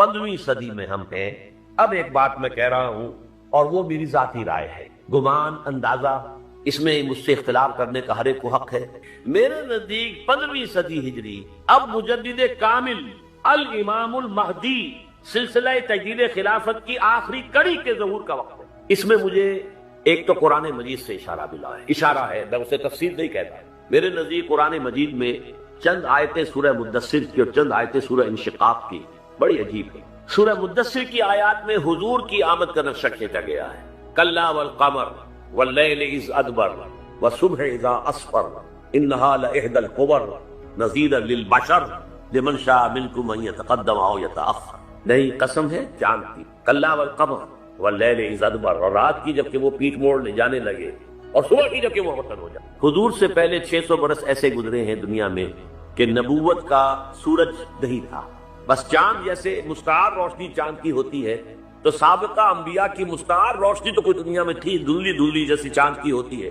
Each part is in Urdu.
15ویں صدی میں ہم ہیں۔ اب ایک بات میں کہہ رہا ہوں اور وہ میری ذاتی رائے ہے، گمان اندازہ اس میں مجھ سے اختلاف کرنے کا ہر ایک کو حق ہے۔ میرے نزدیک 15ویں صدی ہجری اب مجدد کامل الامام المہدی سلسلہ تجدید خلافت کی آخری کڑی کے ظہور کا وقت ہے۔ اس میں مجھے ایک تو قرآن مجید سے اشارہ ہے، میں اسے تفسیر نہیں کہتا۔ میرے نزدیک قرآن مجید میں چند آیتیں سورہ مدثر کی اور چند آیتیں سورہ انشقاق کی بڑی عجیب ہے۔ سورہ مدثر کی آیات میں حضور کی آمد کا نقشہ کھینچا گیا ہے، کلا والقمر واللیل اذ ادبر والصبح اذا اسفر انہا لإحدى الکبر نذیرا للبشر لمن شاء منکم ان یتقدم او یتأخر۔ نہیں، قسم ہے چاند کی، کلا والقمر واللیل اذ ادبر، اور رات کی جبکہ وہ پیٹ موڑ لے جانے لگے اور صبح کی جبکہ وہ وطن ہو جائے۔ حضور سے پہلے 600 برس ایسے گزرے ہیں دنیا میں کہ نبوت کا سورج نہیں تھا، بس چاند جیسے مستعار روشنی چاند کی ہوتی ہے، تو سابقہ انبیاء کی مستعار روشنی تو کوئی دنیا میں تھی، دھندلی دھندلی جیسی چاند کی ہوتی ہے،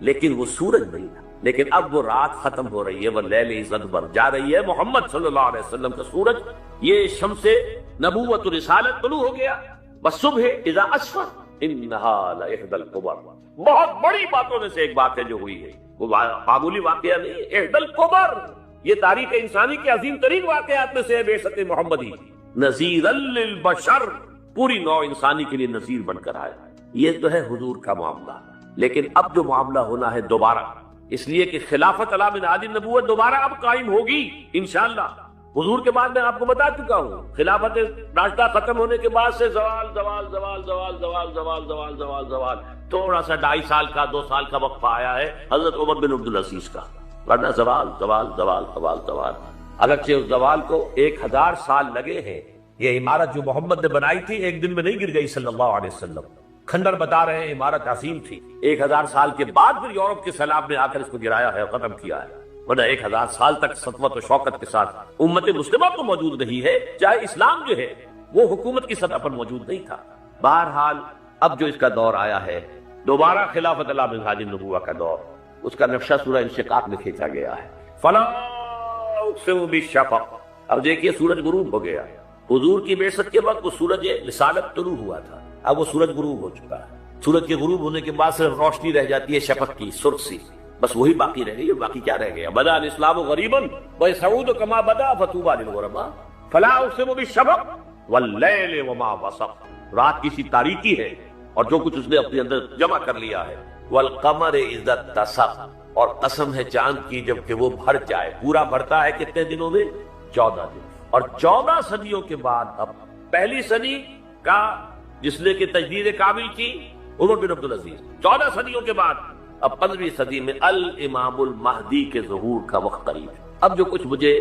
لیکن وہ سورج نہیں تھا۔ لیکن اب وہ رات ختم ہو رہی ہے، واللیل اذ ادبر، جا رہی ہے محمد صلی اللہ علیہ وسلم کا سورج، یہ شمس نبوت و رسالت طلوع ہو گیا۔ والصبح اذا اسفر انہا لإحدى الکبر، بہت بڑی باتوں میں سے ایک بات ہے جو ہوئی ہے، وہ معمولی واقعہ نہیں ہے، احدى الکبر، یہ تاریخ انسانی کے عظیم ترین واقعات میں سے ہے بعثت محمدی، نذیرا للبشر، پوری نوع انسانی کے لیے نذیر بن کر آیا۔ یہ تو ہے حضور کا معاملہ، لیکن اب جو معاملہ ہونا ہے دوبارہ، اس لیے کہ خلافت علی من عادی نبوت دوبارہ اب قائم ہوگی انشاءاللہ۔ حضور کے بعد میں آپ کو بتا چکا ہوں، خلافت راشدہ ختم ہونے کے بعد سے زوال زوال زوال زوال زوال زوال زوال زوال زوال، تھوڑا سا 2.5 سال کا 2 سال کا وقفہ آیا ہے حضرت عمر بن عبدالعزیز کا، ورنہ زوال زوال زوال زوال زوال، اگرچہ اس زوال کو 1000 سال لگے ہیں۔ یہ عمارت جو محمد نے بنائی تھی ایک دن میں نہیں گر گئی صلی اللہ علیہ وسلم، کھنڈر بتا رہے ہیں عمارت عظیم تھی، 1000 سال کے بعد پھر یورپ کے سیلاب نے آ کر اس کو گرایا ہے اور ختم کیا ہے، ورنہ 1000 سال تک سطوت و شوکت کے ساتھ امت مسلمہ تو موجود رہی ہے، چاہے اسلام جو ہے وہ حکومت کی سطح پر موجود نہیں تھا۔ بہرحال اب جو اس کا دور آیا ہے دوبارہ خلافت علی من عادی النبوہ کا دور، اس کا نقشہ سورہ انشقاق میں کھینچا گیا ہے۔ فلا اقسم بالشفق، اب دیکھیے سورج غروب ہو گیا، حضور کی بعثت کے وقت وہ سورج رسالت طلوع ہوا تھا، اب وہ سورج غروب ہو چکا ہے۔ سورج کے غروب ہونے کے بعد صرف روشنی رہ جاتی ہے شفق کی، سرخ سی، بس وہی باقی رہ گئی، باقی کیا رہ گیا؟ بدا الاسلام غریبا ویسعود کما بدا فطوبی للغرباء فلا اقسم بالشفق واللیل وما وسق، رات کی سی تاریکی ہے اور جو کچھ اس نے اپنے اندر جمع کر لیا ہے، والقمر اذا اتسق، اور قسم ہے چاند کی جب کہ وہ بھر جائے، پورا بھرتا ہے کتنے دنوں میں؟ 14 دن، اور 14 صدیوں کے بعد اب پہلی صدی کا جس نے کہ تجدید کامل کی عمر بن عبدالعزیز، 14 صدیوں کے بعد اب 15ویں صدی میں الامام المہدی کے ظہور کا وقت قریب ہے۔ اب جو کچھ مجھے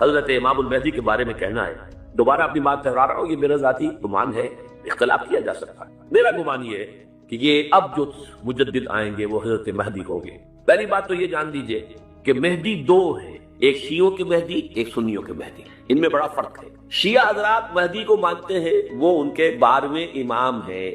حضرت امام المہدی کے بارے میں کہنا ہے، دوبارہ اپنی بات دہرا رہا ہوں، یہ میرا ذاتی گمان ہے، اختلاف کیا جا سکتا ہے۔ میرا گمان یہ ہے کہ یہ اب جو مجدد آئیں گے وہ حضرت مہدی ہوں گے۔ پہلی بات تو یہ جان لیجئے کہ مہدی 2 ہیں، ایک شیعوں کے مہدی، ایک سنیوں کے مہدی، ان میں بڑا فرق ہے۔ شیعہ حضرات مہدی کو مانتے ہیں، وہ ان کے 12ویں امام ہیں،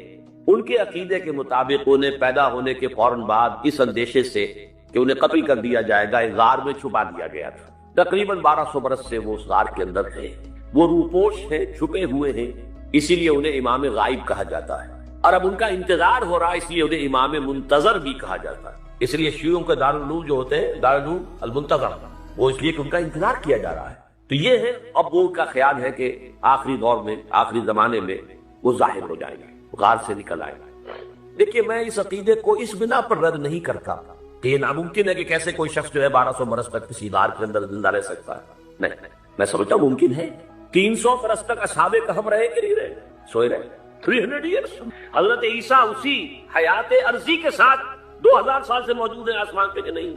ان کے عقیدے کے مطابق انہیں پیدا ہونے کے فوراً بعد اس اندیشے سے کہ انہیں قتل کر دیا جائے گا ایک غار میں چھپا دیا گیا تھا، تقریباً 1200 برس سے وہ اس غار کے اندر تھے، وہ روپوش ہیں، چھپے ہوئے ہیں، اسی لیے انہیں امام غائب کہا جاتا ہے، اور اب ان کا انتظار ہو رہا ہے اس لیے انہیں امام منتظر بھی کہا جاتا ہے۔ اس لیے شیعوں کے دارالعلوم جو ہوتے ہیں دارالعلوم المنتظر، وہ اس لیے کہ ان کا انتظار کیا جا رہا ہے۔ تو یہ ہے، اب وہ کا خیال ہے کہ آخری دور میں، آخری زمانے میں وہ ظاہر ہو جائیں گے، غار سے نکل آئے گا۔ دیکھیے میں اس عقیدے کو اس بنا پر رد نہیں کرتا کہ یہ ناممکن ہے کہ کیسے کوئی شخص جو ہے 1200 برس تک کسی غار کے اندر زندہ رہ سکتا ہے، نہیں، میں سمجھتا ہوں ممکن ہے۔ 300 برس تک اصحاب کہف رہے کہ نہیں رہے؟ سوئے رہے 300 ایئرس۔ حضرت عیسیٰ اسی حیات عرضی کے ساتھ 2000 سال سے موجود ہیں آسمان پہ کہ نہیں؟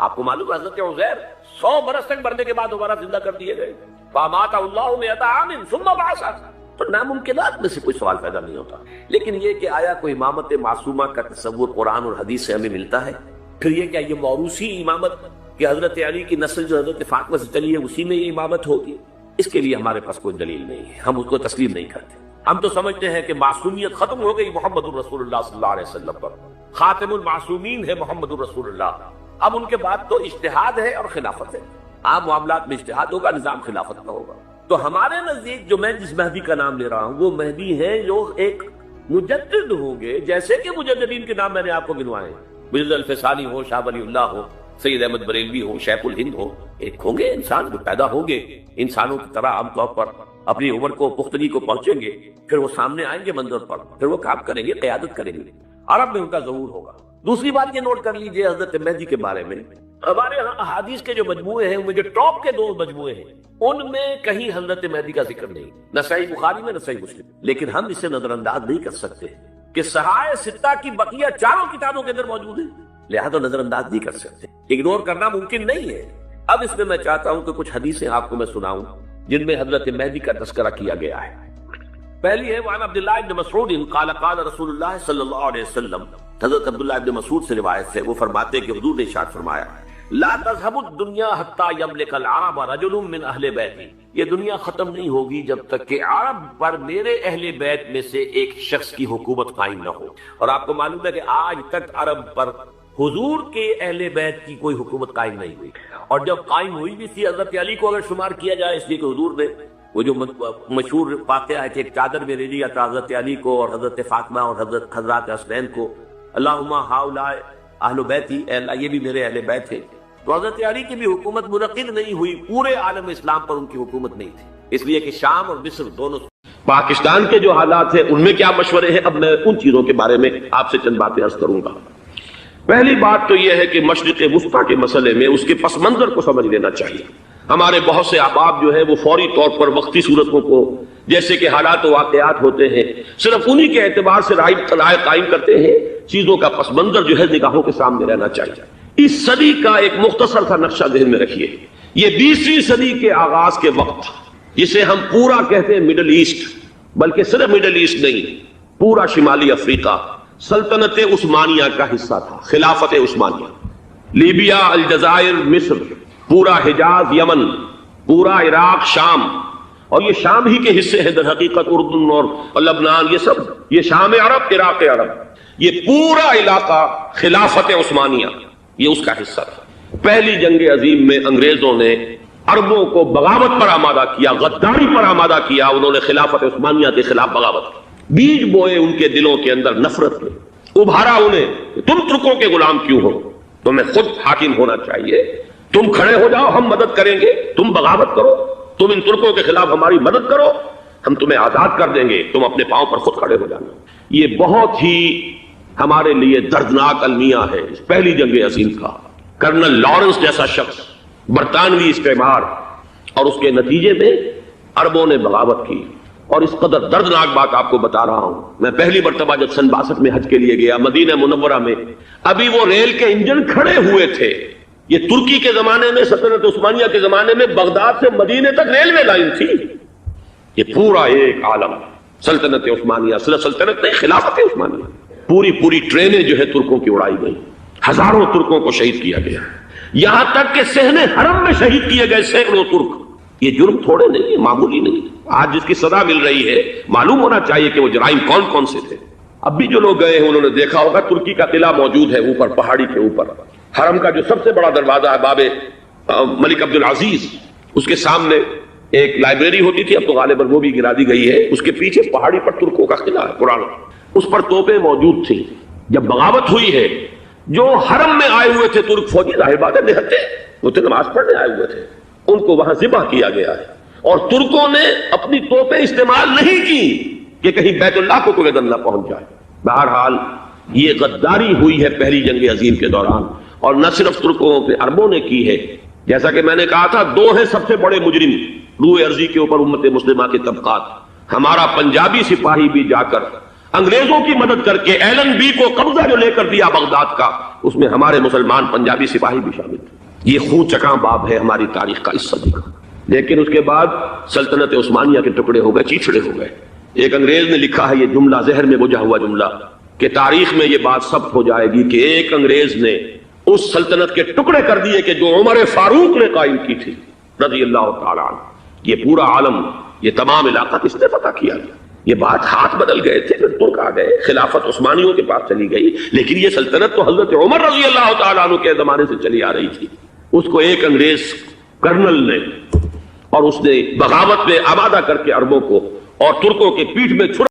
آپ کو معلوم ہے حضرت عزیر 100 برس تک مرنے کے بعد دوبارہ زندہ کر دیے گئے، فامات اللہ 100 عام ثم بعثہ، تو ناممکنات میں سے کوئی سوال پیدا نہیں ہوتا۔ لیکن یہ کہ آیا کوئی امامت معصومہ کا تصور قرآن اور حدیث سے ہمیں ملتا ہے؟ پھر یہ کیا یہ موروثی امامت کہ حضرت علی کی نسل جو حضرت فاطمہ سے چلی ہے اسی میں یہ امامت ہوگی؟ اس کے لیے ہمارے پاس کوئی دلیل نہیں ہے، ہم اس کو تسلیم نہیں کرتے۔ ہم تو سمجھتے ہیں کہ معصومیت ختم ہو گئی محمد الرسول اللہ صلی اللہ علیہ وسلم پر، خاتم المعصومین ہے محمد الرسول اللہ، اب ان کے بعد تو اجتہاد ہے اور خلافت ہے، عام معاملات میں اجتہاد ہوگا، نظام خلافت کا ہوگا۔ تو ہمارے نزدیک جو میں جس مہدی کا نام لے رہا ہوں وہ مہدی ہے جو ایک مجدد ہوں گے، جیسے کہ مجددین کے نام میں نے آپ کو گنوائے ہیں، مجدد الفسانی ہو، شاہ ولی اللہ ہو، سید احمد بریلوی ہو، شیخ الہند ہو، ایک ہوں گے انسان جو پیدا ہوں گے انسانوں کی طرح عام طور پر اپنی عمر کو پختگی کو پہنچیں گے، پھر وہ سامنے آئیں گے منظر پر، پھر وہ کام کریں گے، قیادت کریں گے، عرب میں ان کا ظہور ہوگا۔ دوسری بات یہ نوٹ کر لیجئے حضرت مہدی کے بارے میں، ہمارے ہاں احادیث کے جو مجموعے ہیں ان میں جو ٹاپ کے 2 مجموعے ہیں ان میں کہیں حضرت مہدی کا ذکر نہیں، نہ صحیح بخاری میں نہ صحیح مسلم، لیکن ہم اسے نظر انداز نہیں کر سکتے کہ صحائح ستہ کی بقیہ 4 کتابوں کے اندر موجود ہیں، لہذا نظر انداز نہیں کر سکتے، اگنور کرنا ممکن نہیں ہے۔ اب اس میں چاہتا ہوں کہ کچھ حدیثیں آپ کو میں سناؤں جن میں حضرت مہدی کا تذکرہ کیا گیا ہے۔ پہلی ہے وعن عبداللہ ابن مسعود قال قال رسول اللہ صلی اللہ علیہ وسلم، حضرت عبداللہ ابن مسعود سے روایت ہے، وہ فرماتے کہ حضور نے ارشاد فرمایا لا تذهب الدنيا حتى يملك العرب رجل من اہل بیتی، یہ دنیا ختم نہیں ہوگی جب تک کہ عرب پر میرے اہل بیت میں سے ایک شخص کی حکومت قائم نہ ہو۔ اور آپ کو معلوم ہے کہ آج تک عرب پر حضور کے اہل بیت کی کوئی حکومت قائم نہیں ہوئی، اور جب قائم ہوئی بھی تھی حضرت علی کو اگر شمار کیا جائے، اس لیے کہ حضور نے وہ جو مشہور واقعہ ہے کہ ایک چادر میں لے لیا تھا حضرت علی کو اور حضرت فاطمہ اور حضرت حضرات حسنین کو، اللہم ہؤلاء اہل بیتی، اے اللہ یہ بھی میرے اہل بیت ہیں، تو حضرت علی کی بھی حکومت منعقد نہیں ہوئی، پورے عالم اسلام پر ان کی حکومت نہیں تھی، اس لیے کہ شام اور مصر دونوں۔ پاکستان کے جو حالات ہیں ان میں کیا مشورے ہیں، اب میں ان چیزوں کے بارے میں آپ سے چند باتیں عرض کروں گا۔ پہلی بات تو یہ ہے کہ مشرق وسطیٰ کے مسئلے میں اس کے پس منظر کو سمجھ لینا چاہیے۔ ہمارے بہت سے احباب جو ہے وہ فوری طور پر وقتی صورتوں کو جیسے کہ حالات و واقعات ہوتے ہیں صرف انہی کے اعتبار سے رائے قائم کرتے ہیں، چیزوں کا پس منظر جو ہے نگاہوں کے سامنے رہنا چاہیے۔ اس صدی کا ایک مختصر سا نقشہ ذہن میں رکھیے، یہ 20ویں صدی کے آغاز کے وقت جسے ہم پورا کہتے ہیں مڈل ایسٹ، بلکہ صرف مڈل ایسٹ نہیں، پورا شمالی افریقہ سلطنت عثمانیہ کا حصہ تھا، خلافت عثمانیہ، لیبیا، الجزائر، مصر، پورا حجاز، یمن، پورا عراق، شام، اور یہ شام ہی کے حصے ہیں در حقیقت اردن اور لبنان، یہ سب یہ شام عرب، عراق عرب، یہ پورا علاقہ خلافت عثمانیہ یہ اس کا حصہ تھا۔ پہلی جنگ عظیم میں انگریزوں نے عربوں کو بغاوت پر آمادہ کیا، غداری پر آمادہ کیا، انہوں نے خلافت عثمانیہ کے خلاف بغاوت کی، بیج بوئے ان کے دلوں کے اندر نفرت میں، ابھارا انہیں تم ترکوں کے غلام کیوں ہو، تمہیں خود حاکم ہونا چاہیے، تم کھڑے ہو جاؤ ہم مدد کریں گے، تم بغاوت کرو، تم ان ترکوں کے خلاف ہماری مدد کرو، ہم تمہیں آزاد کر دیں گے، تم اپنے پاؤں پر خود کھڑے ہو جانا۔ یہ بہت ہی ہمارے لیے دردناک المیہ ہے اس پہلی جنگ عظیم کا۔ کرنل لارنس جیسا شخص، برطانوی استعمار، اور اس کے نتیجے میں عربوں نے بغاوت کی، اور اس قدر دردناک بات آپ کو بتا رہا ہوں، میں پہلی مرتبہ جب سن 62 میں حج کے لیے گیا مدینہ منورہ میں، ابھی وہ ریل کے انجن کھڑے ہوئے تھے۔ یہ ترکی کے زمانے میں، سلطنت عثمانیہ کے زمانے میں بغداد سے مدینے تک ریلوے لائن تھی۔ یہ پورا ایک عالم سلطنت عثمانیہ، صرف سلطنت نہیں، خلافت عثمانیہ، پوری ٹرینیں جو ہے ترکوں کی اڑائی گئی، ہزاروں ترکوں کو شہید کیا گیا، یہاں تک کہ صحن حرم میں شہید کیے گئے سینکڑوں ترک۔ یہ جرم تھوڑے نہیں، معمولی نہیں، آج جس کی سزا مل رہی ہے معلوم ہونا چاہیے کہ وہ جرائم کون کون سے تھے۔ اب بھی جو لوگ گئے ہیں انہوں نے دیکھا ہوگا ترکی کا قلعہ موجود ہے اوپر پہاڑی کے اوپر، حرم کا جو سب سے بڑا دروازہ ہے باب ملک عبد العزیز، اس کے سامنے ایک لائبریری ہوتی تھی، اب تو غالباً وہ بھی گرا دی گئی ہے، اس کے پیچھے پہاڑی پر ترکوں کا قلعہ ہے پرانا، اس پر توپیں موجود تھیں۔ جب بغاوت ہوئی ہے جو حرم میں آئے ہوئے تھے ترک فوجی، ظاہر بات ہے نہتے، وہ تو نماز پڑھنے آئے ہوئے تھے، ان کو وہاں ذبح کیا گیا ہے، اور ترکوں نے اپنی توپیں استعمال نہیں کی کہ کہیں بیت اللہ کو کوئی گن نہ پہنچ جائے۔ بہرحال یہ غداری ہوئی ہے پہلی جنگ عظیم کے دوران، اور نہ صرف ترکوں کے، عربوں نے کی ہے۔ جیسا کہ میں نے کہا تھا، 2 ہیں سب سے بڑے مجرم روئے ارضی کے اوپر امت مسلمہ کے طبقات۔ ہمارا پنجابی سپاہی بھی جا کر انگریزوں کی مدد کر کے ایلن بی کو قبضہ جو لے کر دیا بغداد کا، اس میں ہمارے مسلمان پنجابی سپاہی بھی شامل تھے۔ یہ خون چکاں باب ہے ہماری تاریخ کا اس صدی کا۔ لیکن اس کے بعد سلطنت عثمانیہ کے ٹکڑے ہو گئے، چیچڑے ہو گئے۔ ایک انگریز نے لکھا ہے یہ جملہ، ذہن میں بجھا ہوا جملہ، کہ تاریخ میں یہ بات ثبت ہو جائے گی کہ ایک انگریز نے اس سلطنت کے ٹکڑے کر دیے کہ جو عمر فاروق نے قائم کی تھی رضی اللہ تعالیٰ عنہ۔ یہ پورا عالم، یہ تمام علاقہ کس نے فتح کیا گیا؟ یہ بات ہاتھ بدل گئے تھے، پھر ترک آ گئے، خلافت عثمانیوں کے پاس چلی گئی، لیکن یہ سلطنت تو حضرت عمر رضی اللہ تعالیٰ عنہ کے زمانے سے چلی آ رہی تھی۔ اس کو ایک انگریز کرنل نے اور اس نے بغاوت میں آبادہ کر کے عربوں کو اور ترکوں کے پیٹھ میں چھڑا